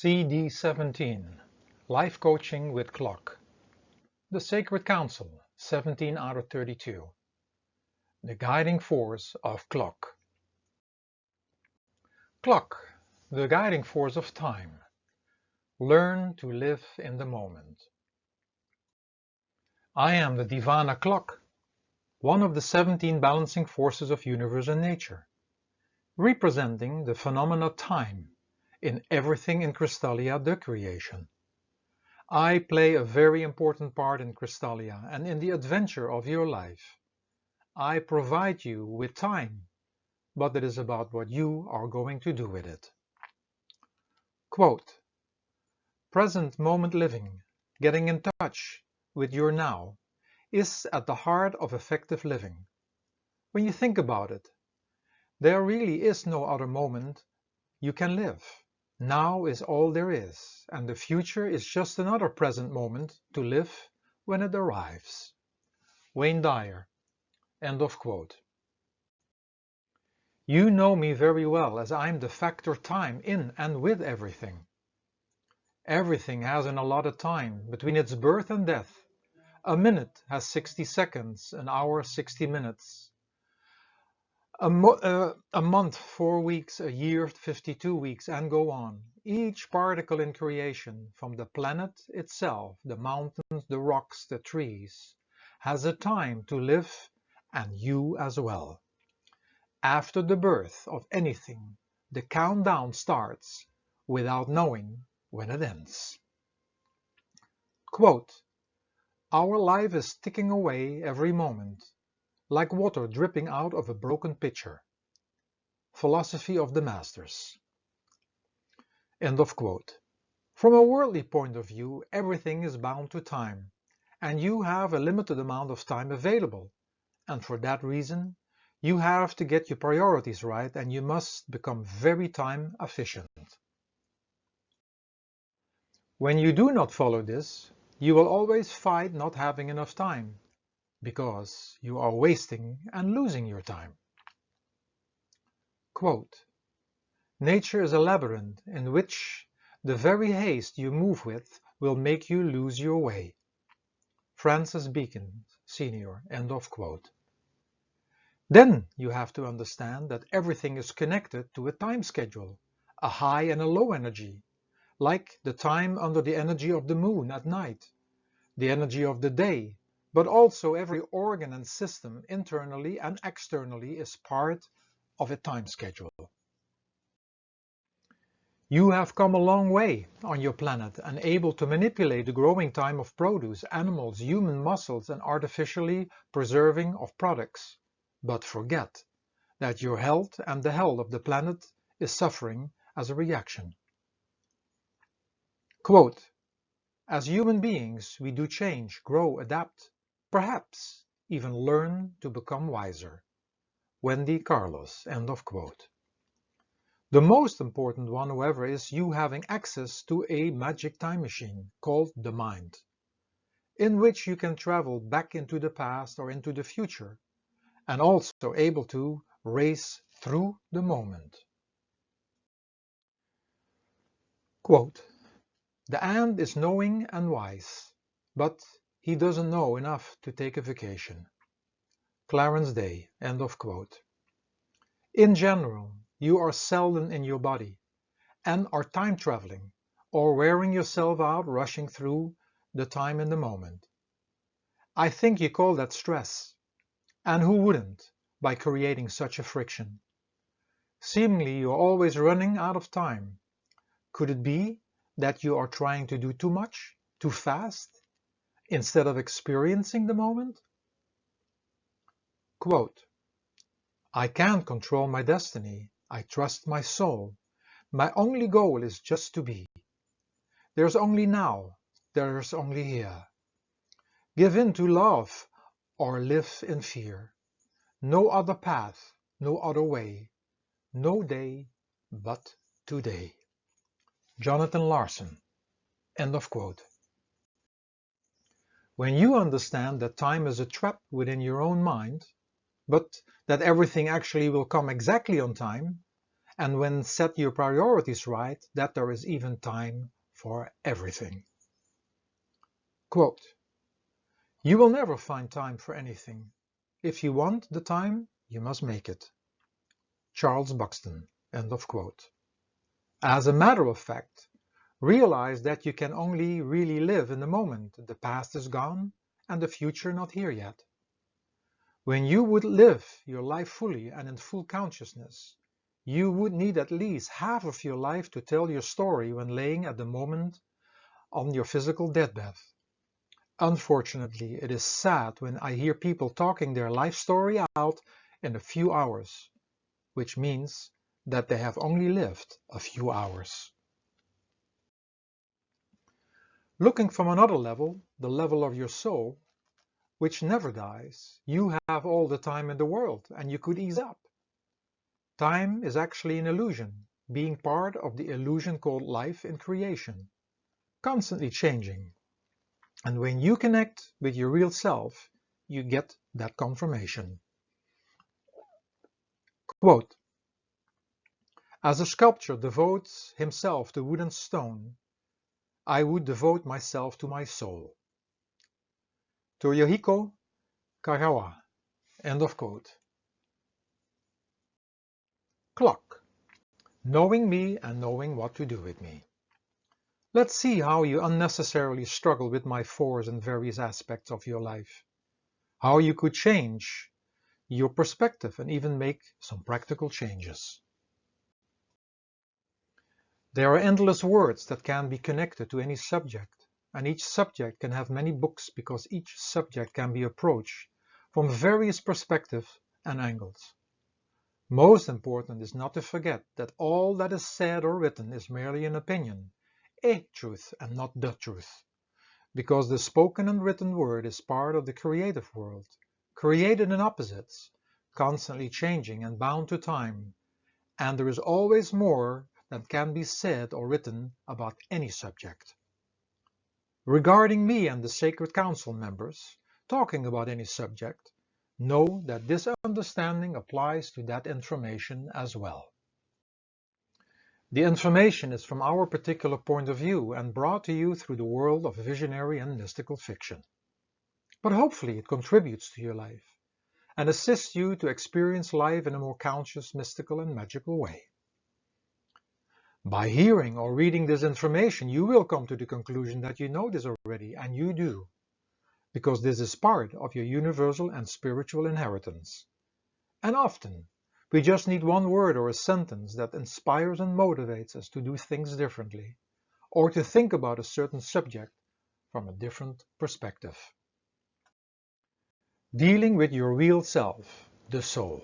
Cd17 Life Coaching with Clock. The Sacred Council, 17 out of 32. The guiding force of clock. Clock, the guiding force of time. Learn to live in the moment. I am the Divana clock, one of the 17 balancing forces of universe and nature, representing the phenomena time in everything in Crystallia, the creation. I play a very important part in Crystallia and in the adventure of your life. I provide you with time, but it is about what you are going to do with it. Quote, present moment living, getting in touch with your now, is at the heart of effective living. When you think about it, there really is no other moment you can live. Now is all there is, and the future is just another present moment to live when it arrives. Wayne Dyer. End of quote. You know me very well, as I'm the factor time in and with everything. Everything has an allotted time between its birth and death. A minute has 60 seconds, an hour 60 minutes. A month 4 weeks, a year 52 weeks, and go on. Each particle in creation, from the planet itself, the mountains, the rocks, the trees, has a time to live, and you as well. After the birth of anything, the countdown starts without knowing when it ends. Quote, our life is ticking away every moment, like water dripping out of a broken pitcher. Philosophy of the Masters. End of quote. From a worldly point of view, everything is bound to time, and you have a limited amount of time available, and for that reason, you have to get your priorities right, and you must become very time efficient. When you do not follow this, you will always fight not having enough time, because you are wasting and losing your time. Quote, nature is a labyrinth in which the very haste you move with will make you lose your way. Francis Bacon, Sr. End of quote. Then you have to understand that everything is connected to a time schedule, a high and a low energy, like the time under the energy of the moon at night, the energy of the day, but also every organ and system internally and externally is part of a time schedule. You have come a long way on your planet and able to manipulate the growing time of produce, animals, human muscles, and artificially preserving of products. But forget that your health and the health of the planet is suffering as a reaction. Quote, as human beings, we do change, grow, adapt, perhaps even learn to become wiser. Wendy Carlos, end of quote. The most important one, however, is you having access to a magic time machine called the mind, in which you can travel back into the past or into the future, and also able to race through the moment. Quote, the ant is knowing and wise, but he doesn't know enough to take a vacation. Clarence Day, end of quote. In general, you are seldom in your body and are time traveling or wearing yourself out rushing through the time in the moment. I think you call that stress, and who wouldn't, by creating such a friction? Seemingly you're always running out of time. Could it be that you are trying to do too much, too fast, instead of experiencing the moment? Quote, I can't control my destiny. I trust my soul. My only goal is just to be. There's only now. There's only here. Give in to love or live in fear. No other path, no other way. No day but today. Jonathan Larson. End of quote. When you understand that time is a trap within your own mind, but that everything actually will come exactly on time, and when set your priorities right, that there is even time for everything. Quote, "You will never find time for anything. If you want the time, you must make it." Charles Buxton. End of quote. As a matter of fact, realize that you can only really live in the moment. The past is gone and the future not here yet. When you would live your life fully and in full consciousness, you would need at least half of your life to tell your story when laying at the moment on your physical deathbed. Unfortunately, it is sad when I hear people talking their life story out in a few hours, which means that they have only lived a few hours. Looking from another level, the level of your soul, which never dies, you have all the time in the world and you could ease up. Time is actually an illusion, being part of the illusion called life in creation, constantly changing. And when you connect with your real self, you get that confirmation. Quote, "As a sculptor devotes himself to wood and stone, I would devote myself to my soul." Toyohiko Kagawa. End of quote. Clock. Knowing me and knowing what to do with me. Let's see how you unnecessarily struggle with my force in various aspects of your life. How you could change your perspective and even make some practical changes. There are endless words that can be connected to any subject, and each subject can have many books because each subject can be approached from various perspectives and angles. Most important is not to forget that all that is said or written is merely an opinion, a truth and not the truth, because the spoken and written word is part of the creative world, created in opposites, constantly changing and bound to time, and there is always more that can be said or written about any subject. Regarding me and the Sacred Council members, talking about any subject, know that this understanding applies to that information as well. The information is from our particular point of view and brought to you through the world of visionary and mystical fiction. But hopefully it contributes to your life and assists you to experience life in a more conscious, mystical, and magical way. By hearing or reading this information, you will come to the conclusion that you know this already, and you do, because this is part of your universal and spiritual inheritance. And often, we just need one word or a sentence that inspires and motivates us to do things differently, or to think about a certain subject from a different perspective. Dealing with your real self, the soul.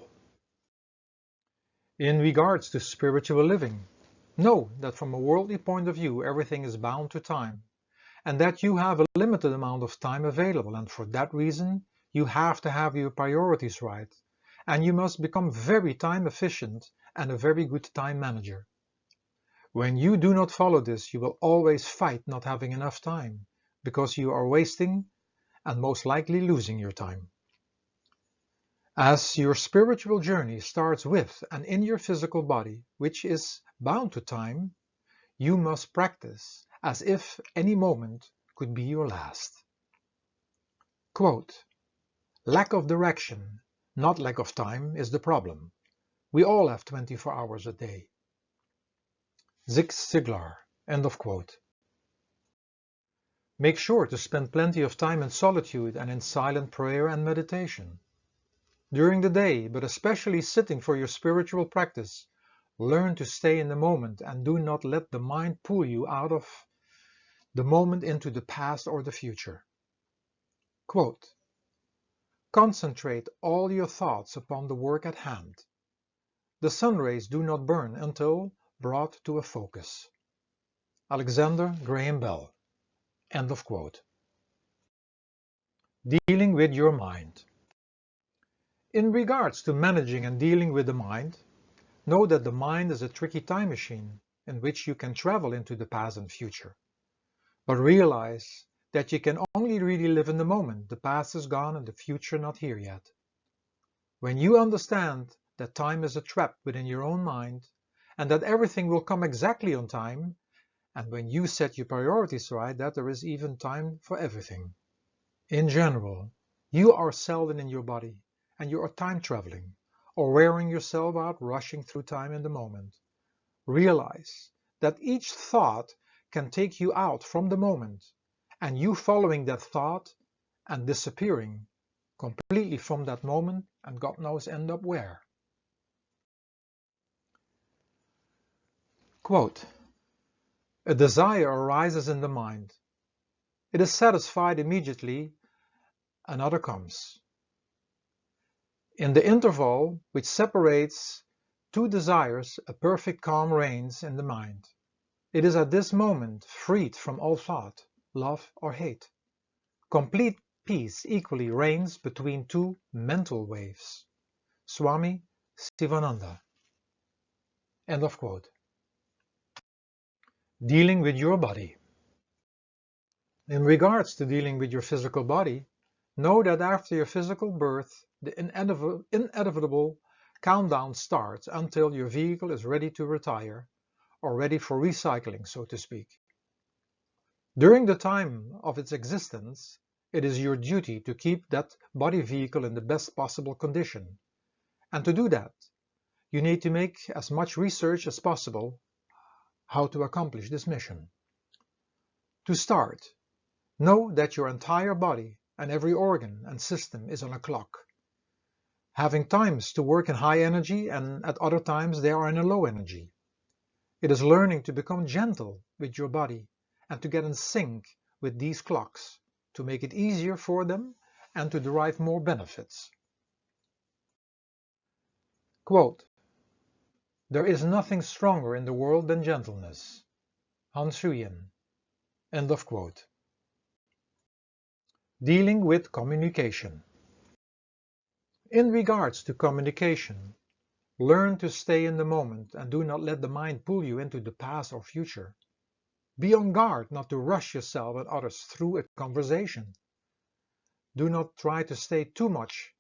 In regards to spiritual living, know that from a worldly point of view, everything is bound to time, and that you have a limited amount of time available, and for that reason, you have to have your priorities right, and you must become very time efficient and a very good time manager. When you do not follow this, you will always fight not having enough time, because you are wasting and most likely losing your time. As your spiritual journey starts with and in your physical body, which is bound to time, you must practice as if any moment could be your last. Quote, "Lack of direction, not lack of time, is the problem. We all have 24 hours a day." Zig Ziglar. End of quote. Make sure to spend plenty of time in solitude and in silent prayer and meditation. During the day, but especially sitting for your spiritual practice, learn to stay in the moment and do not let the mind pull you out of the moment into the past or the future. Quote, "Concentrate all your thoughts upon the work at hand. The sun rays do not burn until brought to a focus." Alexander Graham Bell. End of quote. Dealing with your mind. In regards to managing and dealing with the mind, know that the mind is a tricky time machine in which you can travel into the past and future. But realize that you can only really live in the moment. The past is gone and the future not here yet. When you understand that time is a trap within your own mind and that everything will come exactly on time, and when you set your priorities right, that there is even time for everything. In general, you are seldom in your body, and you are time traveling, or wearing yourself out rushing through time in the moment. Realize that each thought can take you out from the moment, and you following that thought and disappearing completely from that moment, and God knows end up where. Quote, a desire arises in the mind. It is satisfied immediately, another comes. In the interval which separates two desires, a perfect calm reigns in the mind. It is at this moment freed from all thought, love or hate. Complete peace equally reigns between two mental waves. Swami Sivananda. End of quote. Dealing with your body. In regards to dealing with your physical body, know that after your physical birth, the inevitable countdown starts until your vehicle is ready to retire, or ready for recycling, so to speak. During the time of its existence, it is your duty to keep that body vehicle in the best possible condition. And to do that, you need to make as much research as possible how to accomplish this mission. To start, know that your entire body and every organ and system is on a clock, having times to work in high energy and at other times they are in a low energy. It is learning to become gentle with your body and to get in sync with these clocks, to make it easier for them and to derive more benefits. Quote, there is nothing stronger in the world than gentleness. Han Shuyan. End of quote. Dealing with communication. In regards to communication, learn to stay in the moment and do not let the mind pull you into the past or future. Be on guard not to rush yourself and others through a conversation. Do not try to say too much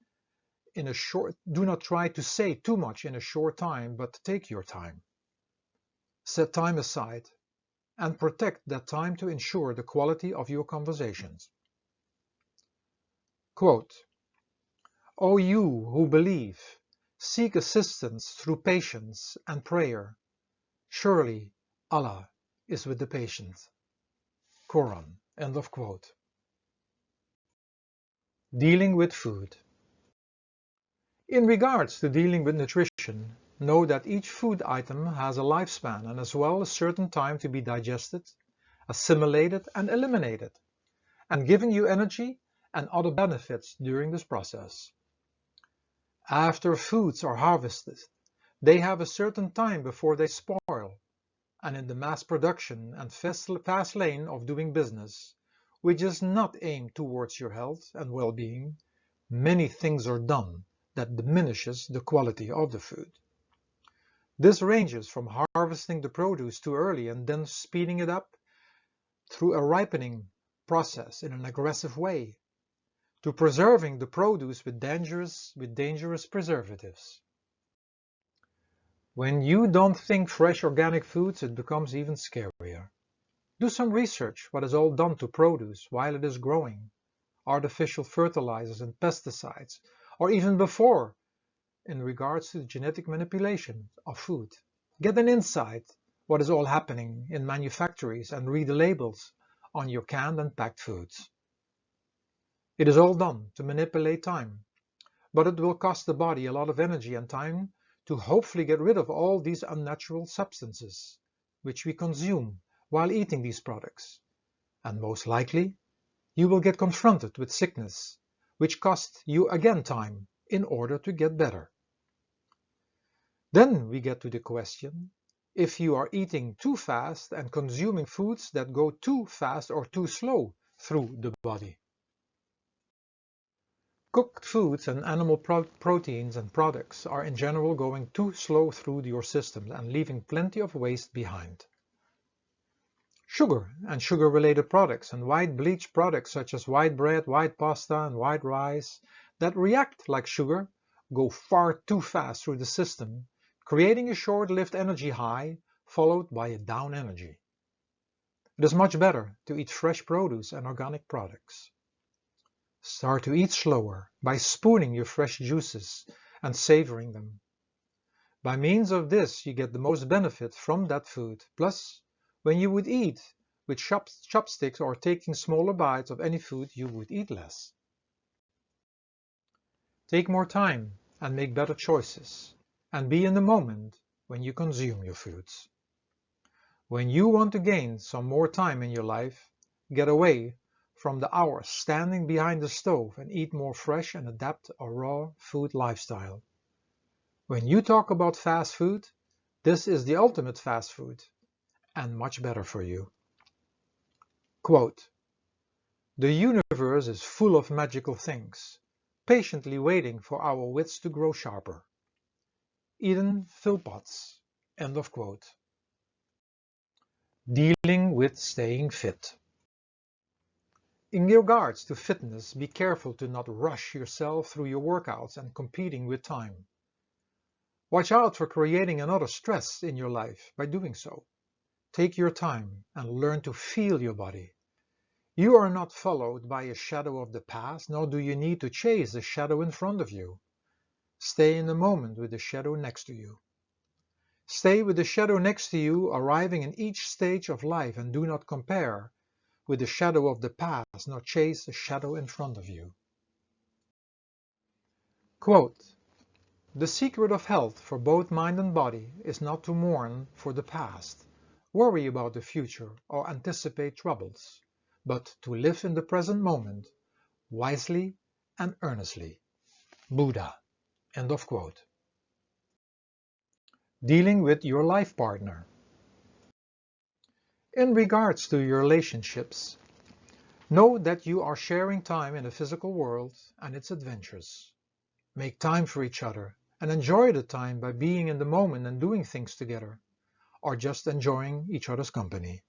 in a short time, but take your time. Set time aside and protect that time to ensure the quality of your conversations. Quote, O you who believe, seek assistance through patience and prayer. Surely Allah is with the patient. Quran. End of quote. Dealing with food. In regards to dealing with nutrition, know that each food item has a lifespan and as well a certain time to be digested, assimilated and eliminated, and giving you energy and other benefits during this process. After foods are harvested, they have a certain time before they spoil, and in the mass production and fast lane of doing business, which is not aimed towards your health and well-being, many things are done that diminishes the quality of the food. This ranges from harvesting the produce too early and then speeding it up through a ripening process in an aggressive way, to preserving the produce with dangerous preservatives. When you don't think fresh organic foods, it becomes even scarier. Do some research what is all done to produce while it is growing, artificial fertilizers and pesticides, or even before in regards to the genetic manipulation of food. Get an insight what is all happening in manufactories and read the labels on your canned and packed foods. It is all done to manipulate time, but it will cost the body a lot of energy and time to hopefully get rid of all these unnatural substances which we consume while eating these products. And most likely, you will get confronted with sickness, which costs you again time in order to get better. Then we get to the question, if you are eating too fast and consuming foods that go too fast or too slow through the body. Cooked foods and animal proteins and products are in general going too slow through your system and leaving plenty of waste behind. Sugar and sugar-related products and white bleached products such as white bread, white pasta and white rice that react like sugar go far too fast through the system, creating a short-lived energy high followed by a down energy. It is much better to eat fresh produce and organic products. Start to eat slower by spooning your fresh juices and savoring them. By means of this, you get the most benefit from that food. Plus, when you would eat with chopsticks or taking smaller bites of any food, you would eat less. Take more time and make better choices, and be in the moment when you consume your foods. When you want to gain some more time in your life, get away from the hours standing behind the stove and eat more fresh and adapt a raw food lifestyle. When you talk about fast food, this is the ultimate fast food and much better for you. Quote, "The universe is full of magical things, patiently waiting for our wits to grow sharper." Eden Philpotts. End of quote. Dealing with staying fit. In regards to fitness, be careful to not rush yourself through your workouts and competing with time. Watch out for creating another stress in your life by doing so. Take your time and learn to feel your body. You are not followed by a shadow of the past, nor do you need to chase the shadow in front of you. Stay in the moment with the shadow next to you. Stay with the shadow next to you, arriving in each stage of life, and do not compare with the shadow of the past, nor chase the shadow in front of you. Quote, "The secret of health for both mind and body is not to mourn for the past, worry about the future, or anticipate troubles, but to live in the present moment, wisely and earnestly." Buddha. End of quote. Dealing with your life partner. In regards to your relationships, know that you are sharing time in the physical world and its adventures. Make time for each other and enjoy the time by being in the moment and doing things together, or just enjoying each other's company.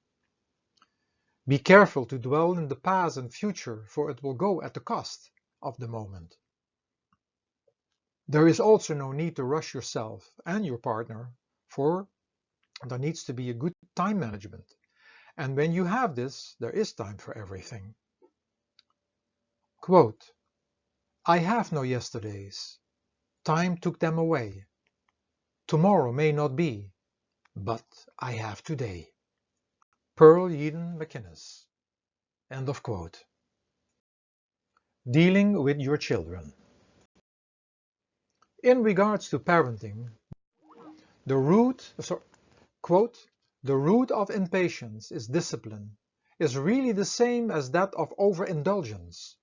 Be careful to dwell in the past and future, for it will go at the cost of the moment. There is also no need to rush yourself and your partner, for there needs to be a good time management. And when you have this, there is time for everything. Quote, "I have no yesterdays. Time took them away. Tomorrow may not be, but I have today." Pearl Eden McInnes. End of quote. Dealing with your children. In regards to parenting, quote, "The root of impatience is discipline, is really the same as that of overindulgence.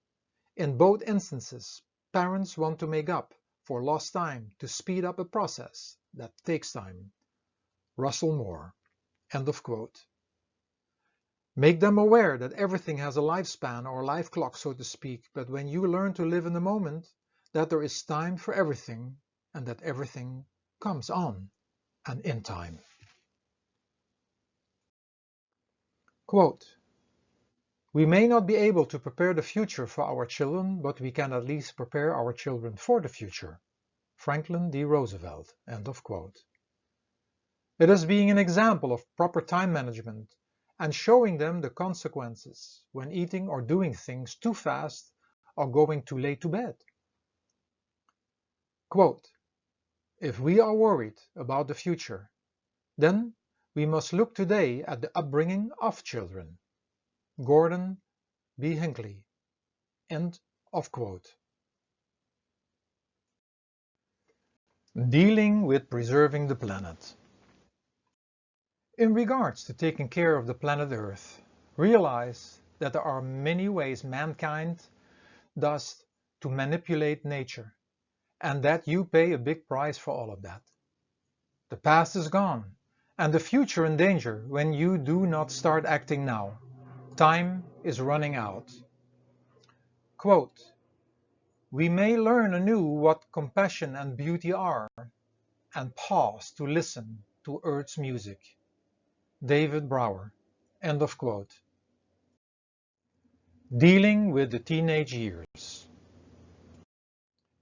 In both instances, parents want to make up for lost time to speed up a process that takes time." Russell Moore. End of quote. Make them aware that everything has a lifespan or life clock, so to speak, but when you learn to live in the moment, that there is time for everything and that everything comes on and in time. Quote, "We may not be able to prepare the future for our children, but we can at least prepare our children for the future." Franklin D. Roosevelt. End of quote. It is being an example of proper time management and showing them the consequences when eating or doing things too fast or going too late to bed. Quote, "If we are worried about the future, then we must look today at the upbringing of children." Gordon B. Hinckley. End of quote. Dealing with preserving the planet. In regards to taking care of the planet Earth, realize that there are many ways mankind does to manipulate nature, and that you pay a big price for all of that. The past is gone, and the future in danger when you do not start acting now. Time is running out. Quote, "We may learn anew what compassion and beauty are, and pause to listen to Earth's music." David Brower. End of quote. Dealing with the teenage years.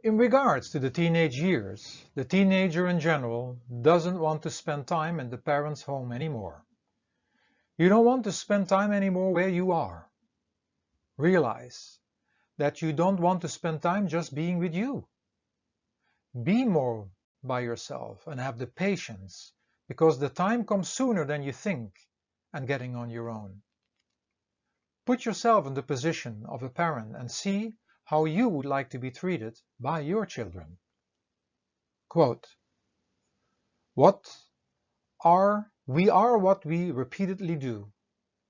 In regards to the teenage years, the teenager in general doesn't want to spend time in the parents' home anymore. You don't want to spend time anymore where you are. Realize that you don't want to spend time just being with you. Be more by yourself and have the patience, because the time comes sooner than you think and getting on your own. Put yourself in the position of a parent and see how you would like to be treated by your children. Quote, we are what we repeatedly do.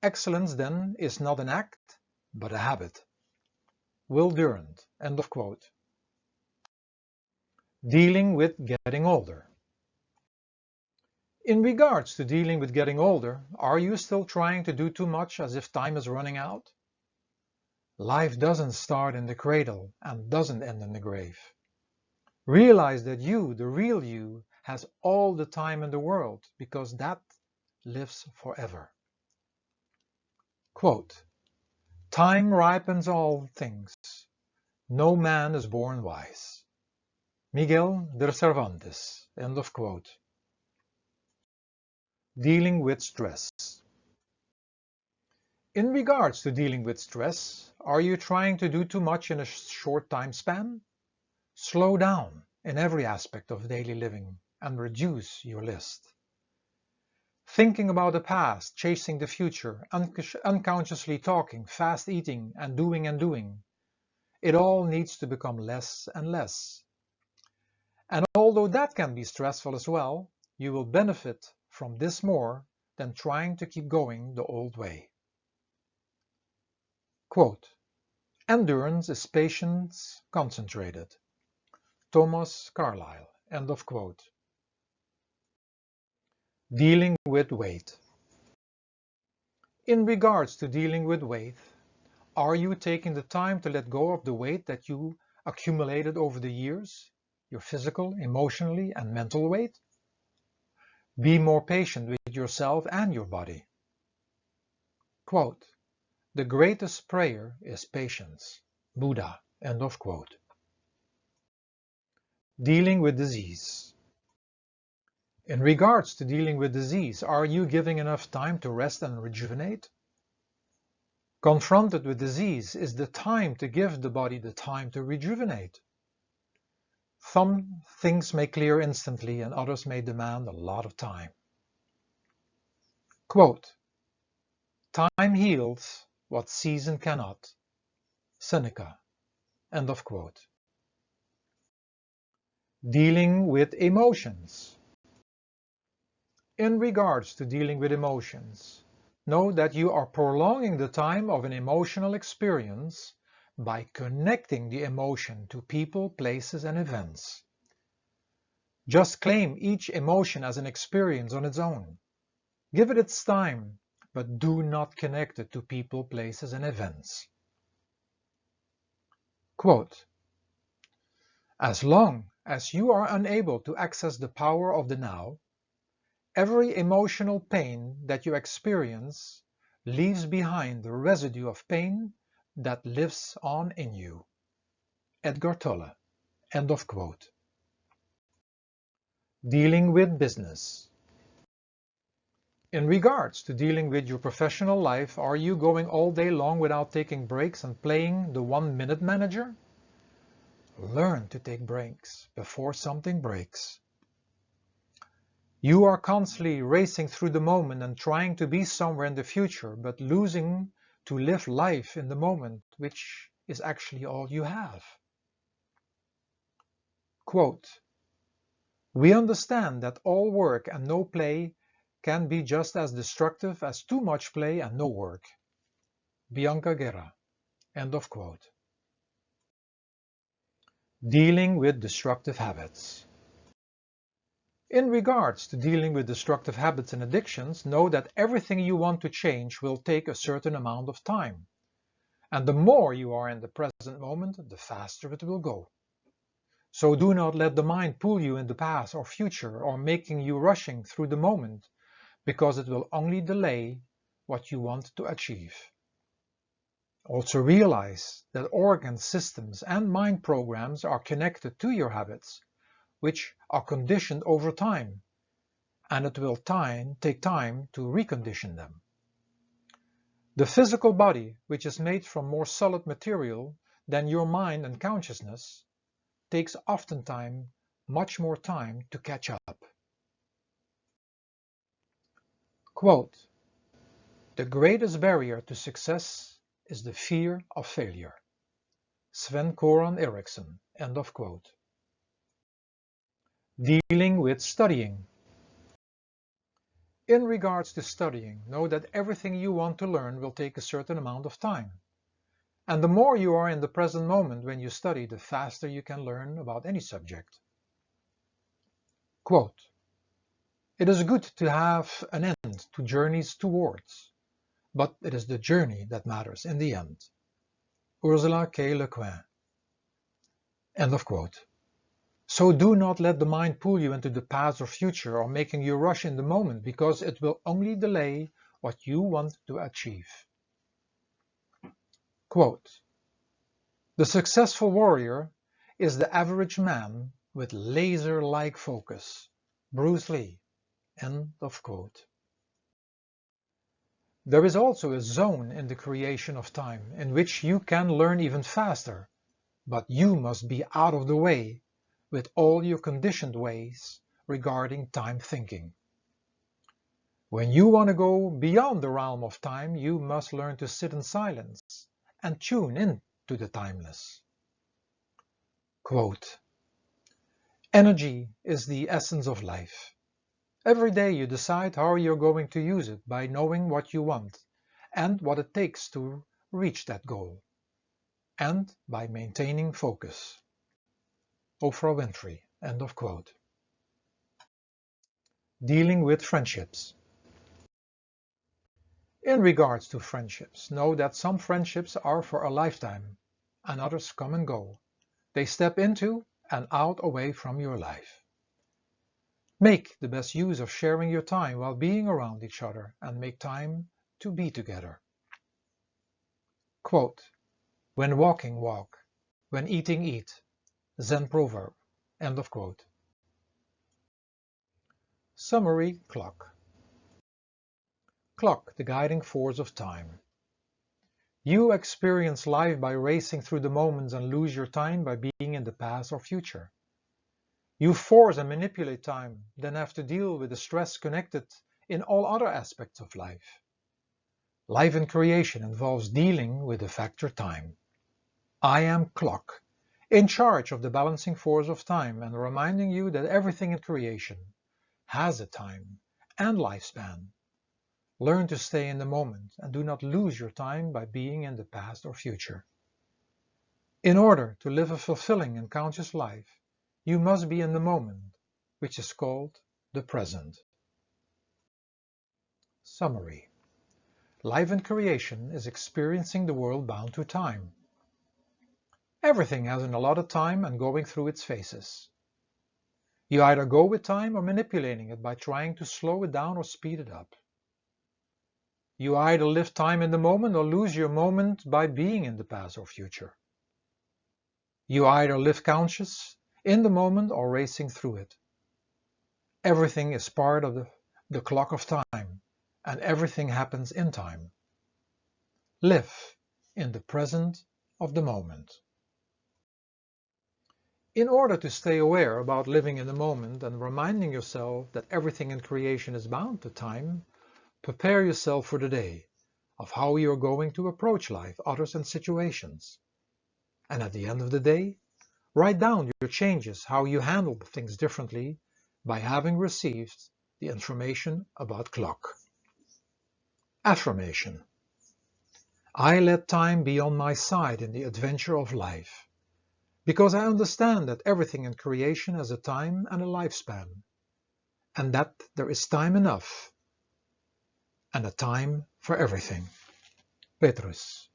Excellence then is not an act, but a habit. Will Durant, end of quote. Dealing with getting older. In regards to dealing with getting older, are you still trying to do too much as if time is running out? Life doesn't start in the cradle and doesn't end in the grave. Realize that you, the real you, has all the time in the world because that lives forever. Quote, time ripens all things. No man is born wise. Miguel de Cervantes, end of quote. Dealing with stress. In regards to dealing with stress, are you trying to do too much in a short time span? Slow down in every aspect of daily living and reduce your list. Thinking about the past, chasing the future, unconsciously talking, fast eating, and doing, it all needs to become less and less. And although that can be stressful as well, you will benefit from this more than trying to keep going the old way. Quote, endurance is patience concentrated. Thomas Carlyle, end of quote. Dealing with weight. In regards to dealing with weight, are you taking the time to let go of the weight that you accumulated over the years, your physical, emotionally, and mental weight? Be more patient with yourself and your body. Quote, the greatest prayer is patience. Buddha, end of quote. Dealing with disease. In regards to dealing with disease, are you giving enough time to rest and rejuvenate? Confronted with disease is the time to give the body the time to rejuvenate. Some things may clear instantly and others may demand a lot of time. Quote, time heals what season cannot. Seneca, end of quote. Dealing with emotions. In regards to dealing with emotions, know that you are prolonging the time of an emotional experience by connecting the emotion to people, places, and events. Just claim each emotion as an experience on its own. Give it its time, but do not connect it to people, places, and events. Quote, as long as you are unable to access the power of the now, every emotional pain that you experience leaves behind the residue of pain that lives on in you. Edgar Tolle, end of quote. Dealing with business. In regards to dealing with your professional life, are you going all day long without taking breaks and playing the 1-minute manager? Learn to take breaks before something breaks. You are constantly racing through the moment and trying to be somewhere in the future, but losing to live life in the moment, which is actually all you have. Quote, we understand that all work and no play can be just as destructive as too much play and no work. Bianca Guerra, end of quote. Dealing with destructive habits. In regards to dealing with destructive habits and addictions, know that everything you want to change will take a certain amount of time. And the more you are in the present moment, the faster it will go. So do not let the mind pull you in the past or future or making you rushing through the moment, because it will only delay what you want to achieve. Also realize that organ systems and mind programs are connected to your habits, which are conditioned over time, and it will take time to recondition them. The physical body, which is made from more solid material than your mind and consciousness, takes oftentimes much more time to catch up. Quote, "The greatest barrier to success is the fear of failure." Sven Goran Eriksson. End of quote. Dealing with studying. In regards to studying, know that everything you want to learn will take a certain amount of time. And the more you are in the present moment when you study, the faster you can learn about any subject. Quote, "It is good to have an end to journeys towards, but it is the journey that matters in the end." Ursula K. Le Guin. End of quote. So do not let the mind pull you into the past or future or making you rush in the moment, because it will only delay what you want to achieve. Quote, "The successful warrior is the average man with laser-like focus." Bruce Lee. End of quote. There is also a zone in the creation of time in which you can learn even faster, but you must be out of the way with all your conditioned ways regarding time thinking. When you want to go beyond the realm of time, you must learn to sit in silence and tune in to the timeless. Quote, "Energy is the essence of life. Every day you decide how you're going to use it by knowing what you want and what it takes to reach that goal, and by maintaining focus." Oprah Winfrey. End of quote. Dealing with friendships. In regards to friendships, know that some friendships are for a lifetime and others come and go. They step into and out away from your life. Make the best use of sharing your time while being around each other and make time to be together. Quote, "When walking, walk. When eating, eat." Zen proverb. End of quote. Summary. Clock. Clock, the guiding force of time. You experience life by racing through the moments and lose your time by being in the past or future. You force and manipulate time, then have to deal with the stress connected in all other aspects of life. Life in creation involves dealing with the factor time. I am clock, in charge of the balancing force of time, and reminding you that everything in creation has a time and lifespan. Learn to stay in the moment and do not lose your time by being in the past or future. In order to live a fulfilling and conscious life, you must be in the moment, which is called the present. Summary. Life in creation is experiencing the world bound to time. Everything has an allotted time and going through its phases. You either go with time or manipulating it by trying to slow it down or speed it up. You either live time in the moment or lose your moment by being in the past or future. You either live conscious in the moment or racing through it. Everything is part of the clock of time, and everything happens in time. Live in the present of the moment. In order to stay aware about living in the moment and reminding yourself that everything in creation is bound to time, prepare yourself for the day of how you are going to approach life, others, and situations. And at the end of the day, write down your changes, how you handle things differently by having received the information about clock. Affirmation. I let time be on my side in the adventure of life, because I understand that everything in creation has a time and a lifespan, and that there is time enough and a time for everything. Petrus.